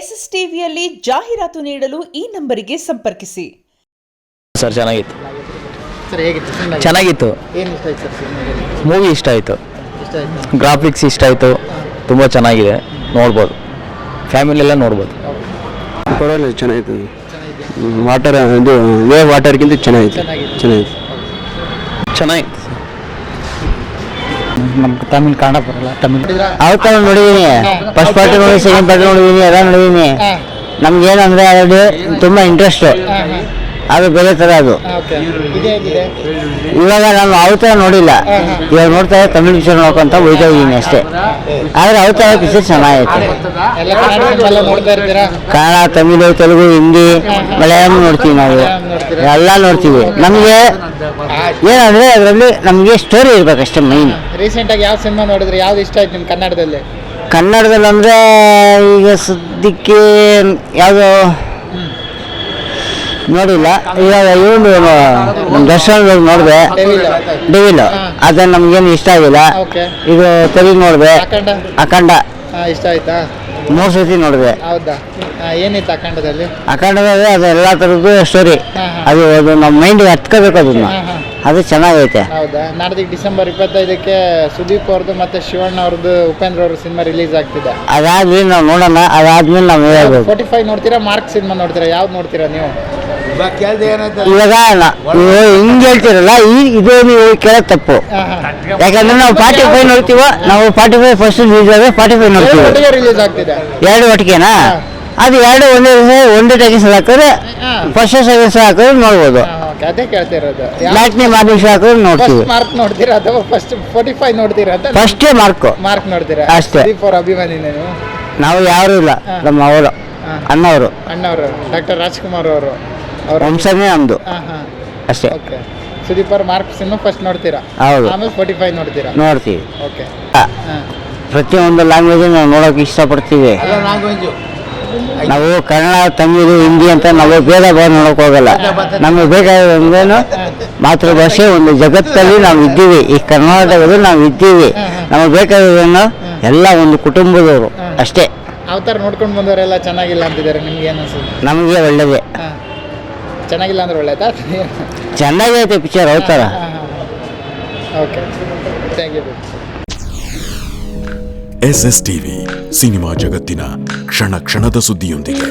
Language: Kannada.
ಎಸ್ಎಸ್ ಟಿವಿಯಲ್ಲಿ ಜಾಹೀರಾತು ನೀಡಲು ಈ ನಂಬರಿಗೆ ಸಂಪರ್ಕಿಸಿ. ಸರ್ ಚೆನ್ನಾಗಿತ್ತು. ಸರ್ ಹೇಗಿತ್ತು? ಚೆನ್ನಾಗಿತ್ತು. ಏನು ಇಷ್ಟ ಆಯ್ತು ಸರ್ ಸಿನಿಮಾದಲ್ಲಿ? ಮೂವಿ ಇಷ್ಟ ಆಯಿತು, ಇಷ್ಟ ಆಯ್ತು, ಗ್ರಾಫಿಕ್ಸ್ ಇಷ್ಟ ಆಯಿತು, ತುಂಬ ಚೆನ್ನಾಗಿದೆ, ನೋಡ್ಬೋದು, ಫ್ಯಾಮಿಲಿ ಎಲ್ಲ ನೋಡ್ಬೋದು. ಪರವಾಗಿಲ್ಲ, ಚೆನ್ನಾಗಿತ್ತು. ವಾಟರ್ ಇದು ವೇವ್ ವಾಟರ್ಗಿಂತ ಚೆನ್ನಾಗಿತ್ತು. ಚೆನ್ನಾಗಿತ್ತು. ನಮ್ಗೆ ತಮಿಳ್ ಕನ್ನಡ ಬರಲ್ಲ. ತಮಿಳ್ ಅವತ್ತು ನೋಡಿದೀನಿ, ಫಸ್ಟ್ ಪಾರ್ಟಿ ನೋಡಿ, ಸೆಕೆಂಡ್ ಪಾರ್ಟಿ ನೋಡಿದೀನಿ, ಎಲ್ಲ ನೋಡಿದೀನಿ. ನಮ್ಗೇನಂದ್ರೆ ಅದರಲ್ಲಿ ತುಂಬ ಇಂಟ್ರೆಸ್ಟು, ಅದು ಬೇರೆ ಥರ. ಅದು ಇವಾಗ ನಾನು ಅವತಾರ ನೋಡಿಲ್ಲ, ಇವಾಗ ನೋಡ್ತಾ ತಮಿಳ್ ಪಿಕ್ಚರ್ ನೋಡ್ಕೊಂತ ಹೋಗ್ತಾ ಇದ್ದೀನಿ ಅಷ್ಟೇ. ಆದರೆ ಅವತಾರ ಪಿಕ್ಚರ್ ಚೆನ್ನಾಗೈತೆ. ಕನ್ನಡ, ತಮಿಳು, ತೆಲುಗು, ಹಿಂದಿ, ಮಲಯಾಳಂ ನೋಡ್ತೀವಿ, ನಾವು ಎಲ್ಲ ನೋಡ್ತೀವಿ. ನಮಗೆ ಏನಂದರೆ ಅದರಲ್ಲಿ ನಮಗೆ ಸ್ಟೋರಿ ಇರ್ಬೇಕಷ್ಟೇ ಮೈನ್. ರೀಸೆಂಟಾಗಿ ಯಾವ ಸಿನಿಮಾ ನೋಡಿದ್ರೆ ಯಾವ್ದು ಇಷ್ಟ ಆಯ್ತು ನಿಮ್ಗೆ ಕನ್ನಡದಲ್ಲಿ? ಕನ್ನಡದಲ್ಲಿ ಅಂದರೆ ಈಗ ಸದ್ಯಕ್ಕೆ ಯಾವುದೋ ನೋಡಿಲ್ಲ. ಇವಾಗ ಇವನು ನಮ್ಮ ದರ್ಶನ ನೋಡಿದೆ, ಡೆವಿಲ್, ಅದನ್ನು ನಮ್ಗೇನು ಇಷ್ಟ ಆಗಿಲ್ಲ. ಇದು ತೆಲುಗು ನೋಡಿದೆ, ಅಖಂಡ ಇಷ್ಟ ಆಯ್ತಾ? 3 ಸತಿ ನೋಡಿದೆ. ಹೌದಾ? ಏನಿತ್ತು ಅಖಂಡದಲ್ಲಿ? ಅಖಂಡದಲ್ಲಿ ಅದು ಎಲ್ಲ ಥರದ್ದು ಸ್ಟೋರಿ, ಅದು ನಮ್ಮ ಮೈಂಡಿಗೆ ಹತ್ಕೋಬೇಕು ಅದನ್ನು, ಅದು ಚೆನ್ನಾಗೈತೆ. ಹೌದಾ? ನಾಡ್ದು ಡಿಸೆಂಬರ್ 25ಕ್ಕೆ ಸುದೀಪ್ ಅವ್ರದ್ದು ಮತ್ತೆ ಶಿವಣ್ಣ ಅವ್ರದ್ದು, ಉಪೇಂದ್ರ ಅವ್ರ ಸಿನಿಮಾ ರಿಲೀಸ್ ಆಗ್ತಿದೆ. ಅದಾದ್ಮೇಲೆ ನಾವು ನೋಡೋಣ, ಅದಾದ್ಮೇಲೆ ನಾವು ಹೇಳ್ಬೇಕು. 45 ನೋಡ್ತೀರಾ, ಮಾರ್ಕ್ ಸಿನಿಮಾ ನೋಡ್ತೀರಾ, ಯಾವ್ದು ನೋಡ್ತೀರಾ ನೀವು? ಇವಾಗ ನೀವು ಹಿಂಗೆ ಹೇಳ್ತೀರಲ್ಲ, ಇದು ನೀವು ಕೇಳೋದು ತಪ್ಪು. ಯಾಕಂದ್ರೆ ನಾವು 45 ನೋಡ್ತೀವೋ, ನಾವು 45 ಫಸ್ಟ್ ರಿಲೀಸ್ ಆದ್ರೆ 45 ನೋಡ್ತೀವಿ. ರಿಲೀಸ್ ಆಗ್ತಿದೆ ಎರಡು ಒಟ್ಟಿಗೆನಾ? ಅದು ಎರಡು ಒಂದೇ ಟೈಮ್ಸ್ ಹಾಕಿದ್ರೆ ಫಸ್ಟ್ ಸೆಕೆಂಡ್ ಹಾಕಿದ್ರೆ ನೋಡ್ಬೋದು. ಅದೇ ಕೇಳ್ತಾ ಇರೋದು. ಮ್ಯಾಟ್ನಿ ಮಾರ್ನಿಂಗ್ ಹಾಕಿದ್ರೆ ನೋಡ್ತೀವಿ. ಮಾರ್ಕ್ ನೋಡ್ತೀರಾ ಅಥವಾ ಫಸ್ಟ್ 45 ನೋಡ್ತೀರಾ ಅಂತ? ಫಸ್ಟೇ ಮಾರ್ಕ್ ನೋಡ್ತೀರಾ ಅಷ್ಟೇ. ಸುದೀಪ್ ಅವ್ರ ಅಭಿಮಾನಿ ನೀವು? ನಾವು ಯಾರು ಇಲ್ಲ, ನಮ್ಮ ಅವರು ಅಣ್ಣವರು ಡಾಕ್ಟರ್ ರಾಜ್ಕುಮಾರ್ ಅವರು, ಅವ್ರ ವಂಶನೇ ನಮ್ದು ಅಷ್ಟೇ. ಓಕೆ. ಸುದೀಪ್ ಅವ್ರ ಮಾರ್ಕ್ ಸಿನಿಮಾ ಫಸ್ಟ್ ನೋಡ್ತೀರಾ? ಹೌದು. ಆಮೇಲೆ 45 ನೋಡ್ತೀರಾ? ನೋಡ್ತೀವಿ. ಓಕೆ. ಪ್ರತಿಯೊಂದು ಲ್ಯಾಂಗ್ವೇಜ್ ನಾವು ನೋಡೋಕೆ ಇಷ್ಟಪಡ್ತೀವಿ. ನಾವು ಕನ್ನಡ, ತಮಿಳು, ಹಿಂದಿ ಅಂತ ನಾವು ಭೇದ ಭಾವ ನೋಡೋಕೆ ಹೋಗಲ್ಲ. ನಮಗೆ ಬೇಕಾದಂದ್ರೇನು ಮಾತೃಭಾಷೆ, ಒಂದು ಜಗತ್ತಲ್ಲಿ ನಾವು ಇದ್ದೀವಿ, ಈ ಕರ್ನಾಟಕದಲ್ಲಿ ನಾವು ಇದ್ದೀವಿ. ನಮಗೆ ಬೇಕಾದದನ್ನು ಎಲ್ಲ ಒಂದು ಕುಟುಂಬದವರು ಅಷ್ಟೇ. ಅವತಾರ ನೋಡ್ಕೊಂಡು ಬಂದವರೆಲ್ಲ ಚೆನ್ನಾಗಿಲ್ಲ ಅಂತಿದ್ದಾರೆ, ನಿಮ್ಗೆ ಏನು ಅನ್ಸುತ್ತೆ? ನಮಗೆ ಒಳ್ಳೆಯದೇ. ಚೆನ್ನಾಗಿಲ್ಲ ಅಂದ್ರೆ ಒಳ್ಳೇದಾ? ಚೆನ್ನಾಗೈತೆ ಪಿಕ್ಚರ್ ಅವತಾರ. Okay, thank you. SS TV ಸಿನಿಮಾ ಜಗತ್ತಿನ ಕ್ಷಣ ಕ್ಷಣದ ಸುದ್ದಿಯೊಂದಿಗೆ.